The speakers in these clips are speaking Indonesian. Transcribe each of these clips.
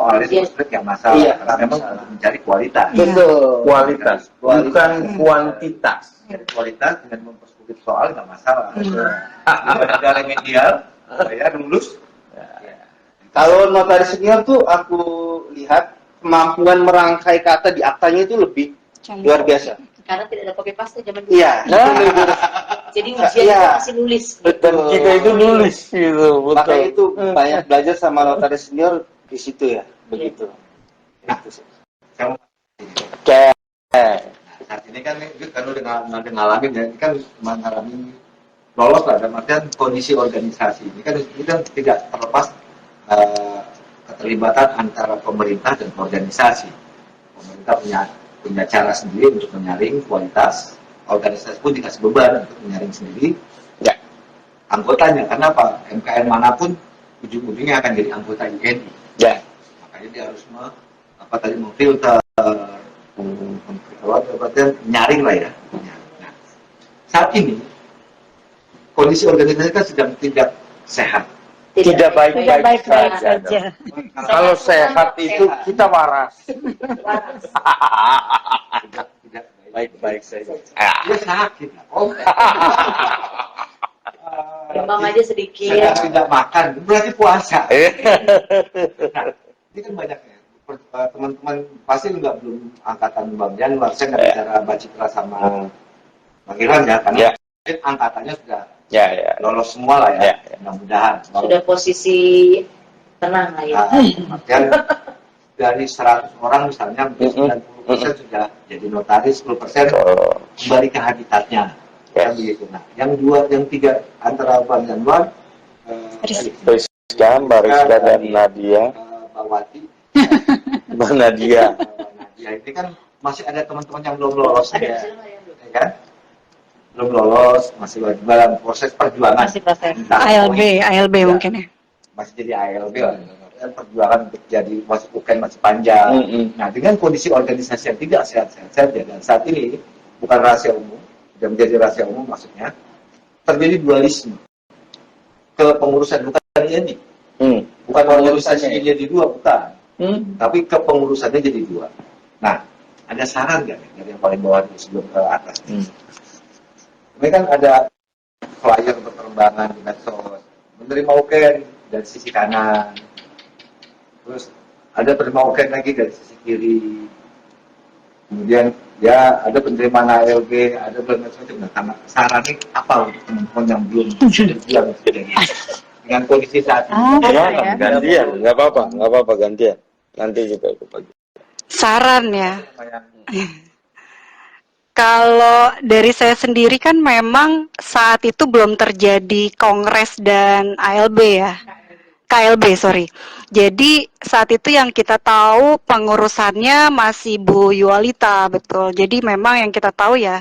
soalnya sebenarnya nggak masalah, karena memang untuk mencari kualitas. Betul. Kualitas, bukan kuantitas. Kualitas dengan mempersulit soal nggak masalah. Ada remedial, saya lulus. Kalau notaris senior tuh aku lihat kemampuan merangkai kata di aktanya itu lebih luar biasa. Karena tidak ada copy paste zaman dulu. Iya. Jadi ujian itu masih nulis. Dan kita itu nulis gitu, betul. Makanya itu banyak belajar sama notaris senior di situ ya, begitu. Nah, saya mau Oke. saat ini kan kalau dengan ngalamin ya, ini kan mengalami lolos lah dalam artian kondisi organisasi ini kan tidak terlepas keterlibatan antara pemerintah dan organisasi. Pemerintah punya cara sendiri untuk menyaring kualitas, organisasi pun dikasih beban untuk menyaring sendiri anggotanya. Kenapa? MKN manapun ujung-ujungnya akan jadi anggota INI. Makanya dia harus memfilter, nyaring lah ya. Nah, saat ini kondisi organisasi kan sedang tidak sehat. Tidak baik-baik saja. Kalau sehat itu kita waras. Tidak Baik-baik saja. dia sakit. Demam aja sedikit. Tidak makan, berarti puasa. Nah, ini kan banyaknya. Teman-teman pasti belum angkatan Bang Januar, saya nggak bicara Mbak Citra sama Bang Ilham ya, karena angkatannya sudah lolos semua lah ya, mudah-mudahan. Sudah posisi tenang lah ya. Artian dari 100 orang misalnya 90% sudah jadi notaris, 10% kembali ke habitatnya. Kan begitu. Nah, yang tiga antara Bang Januar, Rizka, Mbak Rizka dan Nadia. Mbak Wati, Mbak Nadia. Nadia ini kan masih ada teman-teman yang belum lolos ya kan? Belum lolos, masih dalam proses perjuangan. Masih proses. ALB mungkin ya. Masih jadi ALB lah. Perjuangan untuk jadi masuk UKM masih panjang. Nah, dengan kondisi organisasi yang tidak sehat-sehat saja, dan saat ini bukan rahasia umum, sudah menjadi rahasia umum maksudnya, terjadi dualisme kepengurusan, bukan ini. Bukan organisasinya jadi dua, bukan. Tapi kepengurusannya jadi dua. Nah, ada saran nggak dari yang paling bawah sebelum ke atas? Ini kan ada flyer berterbangan di medsos, menerima UKM dari sisi kanan, terus ada penerima UKM lagi dari sisi kiri, kemudian ya ada penerimaan ALB, ada macam-macam. Nah, sarannya apa untuk teman-teman yang belum yang dengan kondisi saat ini? Gantian, nggak apa-apa gantian. Nanti juga ikut lagi. Saran ya. Kalau dari saya sendiri kan memang saat itu belum terjadi kongres dan ALB ya. KLB, sorry. Jadi saat itu yang kita tahu pengurusannya masih Bu Yualita, betul. Jadi memang yang kita tahu ya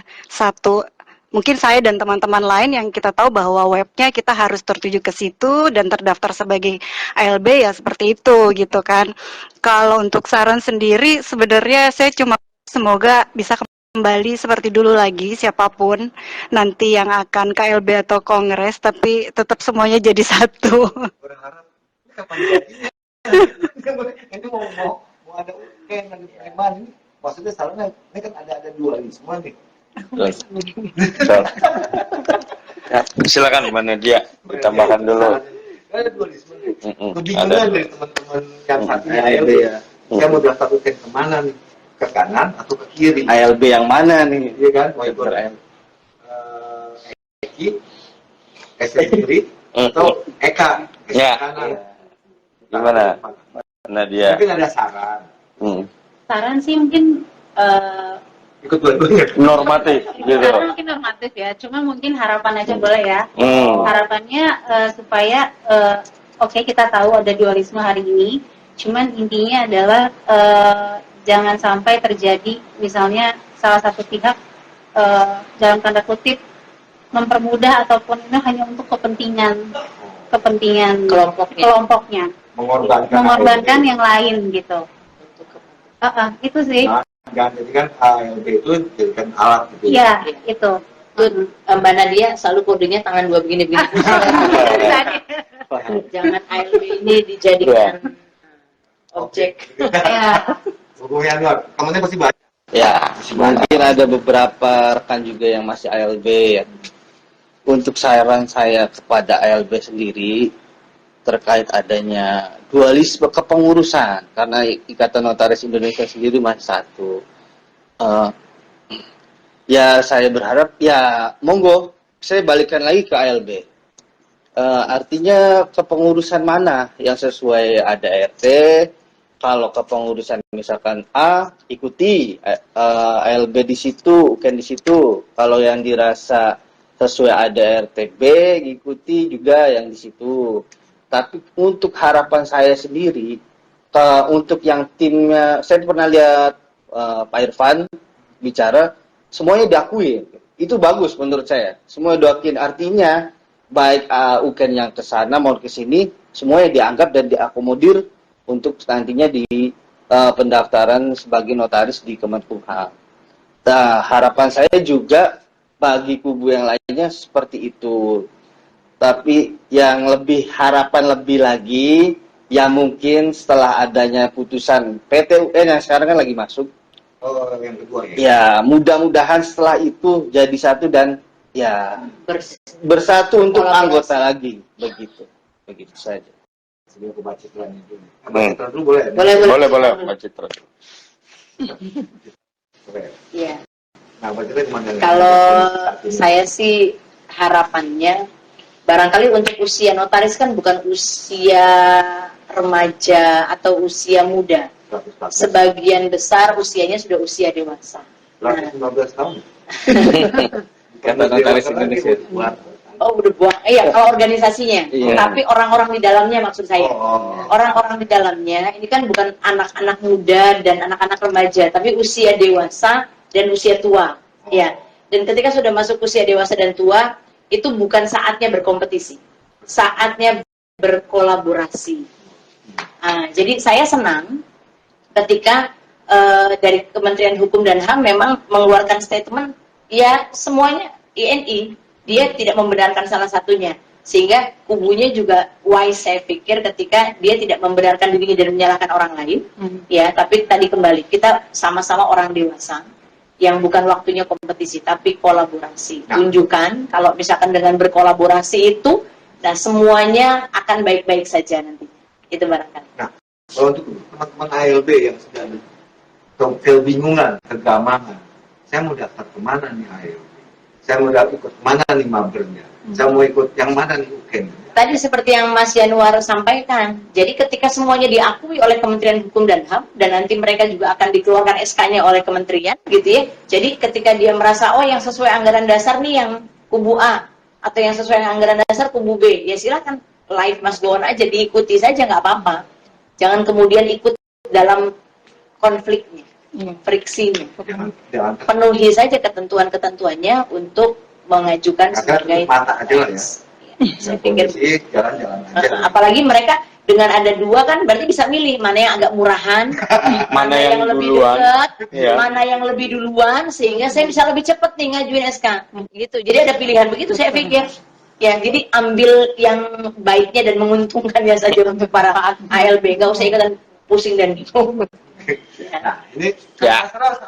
mungkin saya dan teman-teman lain yang kita tahu bahwa webnya kita harus tertuju ke situ dan terdaftar sebagai ALB ya seperti itu gitu kan. Kalau untuk saran sendiri sebenarnya saya cuma semoga bisa kembali seperti dulu lagi siapapun nanti yang akan KLB atau kongres, tapi tetap semuanya jadi satu. Berharap kapan jadinya? Ini mau ada UKM dan penerimaan ini, maksudnya salahnya ini kan ada dualisme nih. Silakan Mbak Nadia ditambahkan dulu. Ada dualisme nih. Kebingungan dari teman-teman yang satunya ALB ya. Saya mau daftar UKM kemana nih? Ke kanan atau ke kiri? ALB yang mana nih? Iya kan? Mau ikut Eki, kiri atau Eka ke kanan? Gimana Nadia? Mungkin ada saran. Saran sih mungkin Ikut dua-duanya. Normatif gitu. saran mungkin normatif ya. Cuma mungkin harapan aja boleh ya. Harapannya supaya oke, kita tahu ada dualisme hari ini. Cuman intinya adalah jangan sampai terjadi misalnya salah satu pihak dalam tanda kutip mempermudah ataupun ini hanya untuk kepentingan kelompoknya mengorbankan yang lain gitu. Itu sih. Jadi kan ALB itu jadikan alat gitu. Iya, itu. Mbak Nadia selalu kodenya tangan dua begini-begini. Jangan ALB ini dijadikan objek. Ya. Bung Yanwar, temennya pasti banyak. Ya, mungkin ada beberapa rekan juga yang masih ALB ya. Untuk saran saya kepada ALB sendiri terkait adanya dualisme kepengurusan, karena Ikatan Notaris Indonesia sendiri masih satu. Ya saya berharap ya monggo saya balikan lagi ke ALB. Artinya kepengurusan mana yang sesuai ada RT. Kalau kepengurusan misalkan A ikuti ALB di situ, UKN di situ. Kalau yang dirasa sesuai ada RT B ikuti juga yang di situ. Tapi untuk harapan saya sendiri, untuk yang timnya, saya pernah lihat Pak Irfan bicara, semuanya diakui. Itu bagus menurut saya. Semua diakuin. Artinya, baik UKN yang ke sana maupun ke sini, semuanya dianggap dan diakomodir untuk nantinya di pendaftaran sebagai notaris di Kemenkumham. Nah, harapan saya juga bagi kubu yang lainnya seperti itu. Tapi yang lebih harapan lebih lagi, ya mungkin setelah adanya putusan PT UN yang sekarang kan lagi masuk. Oh, yang kedua ya. Ya, mudah-mudahan setelah itu jadi satu dan ya bersatu untuk anggota lagi, begitu saja. Sebelum ke Mbak Citra dulu. Mbak Citra dulu boleh? Boleh, Pak Citra. Boleh. Iya. Nah, Mbak Citra gimana? Kalau saya sih harapannya barangkali untuk usia notaris kan bukan usia remaja atau usia muda. Sebagian besar usianya sudah usia dewasa. 15 tahun. Kata Notaris Indonesia. Oh, udah buang. Iya, kalau organisasinya. Iya. Tapi orang-orang di dalamnya maksud saya. Oh. Orang-orang di dalamnya ini kan bukan anak-anak muda dan anak-anak remaja, tapi usia dewasa dan usia tua. Ya. Dan ketika sudah masuk usia dewasa dan tua, itu bukan saatnya berkompetisi. Saatnya berkolaborasi. Jadi saya senang ketika dari Kementerian Hukum dan HAM memang mengeluarkan statement, ya semuanya INI, dia tidak membenarkan salah satunya. Sehingga kubunya juga wise saya pikir ketika dia tidak membenarkan dirinya dan menyalahkan orang lain. Ya, tapi tadi kembali, kita sama-sama orang dewasa yang bukan waktunya kompetisi, tapi kolaborasi. Tunjukkan kalau misalkan dengan berkolaborasi itu, nah semuanya akan baik-baik saja nanti. Itu barangkali. Nah, kalau untuk teman-teman ALB yang sudah kebingungan, kegamangan, saya mau daftar kemana nih ALB? Saya mau ikut kemana nih mabernya? Saya mau ikut yang mana nih UKN? Tadi seperti yang Mas Yanwar sampaikan, jadi ketika semuanya diakui oleh Kementerian Hukum dan HAM, dan nanti mereka juga akan dikeluarkan SK-nya oleh Kementerian, gitu ya. Jadi ketika dia merasa, oh yang sesuai anggaran dasar nih yang kubu A, atau yang sesuai anggaran dasar kubu B, ya silakan live Mas go on aja, diikuti saja, nggak apa-apa. Jangan kemudian ikut dalam konfliknya, friksinya. Jangan Penuhi saja ketentuan-ketentuannya untuk mengajukan sebagai mata aja lah ya. Saya pikir Jalan-jalan aja. apalagi mereka dengan ada dua kan berarti bisa milih mana yang agak murahan, mana yang lebih duluan. dekat, Iya. mana yang lebih duluan, sehingga saya bisa lebih cepat nih ngajuin SK gitu. Jadi ada pilihan begitu saya pikir. Ya, jadi ambil yang baiknya dan menguntungkannya saja untuk para ALB, nggak usah ikutan pusing dan bingung. Nah, ini Ya. terus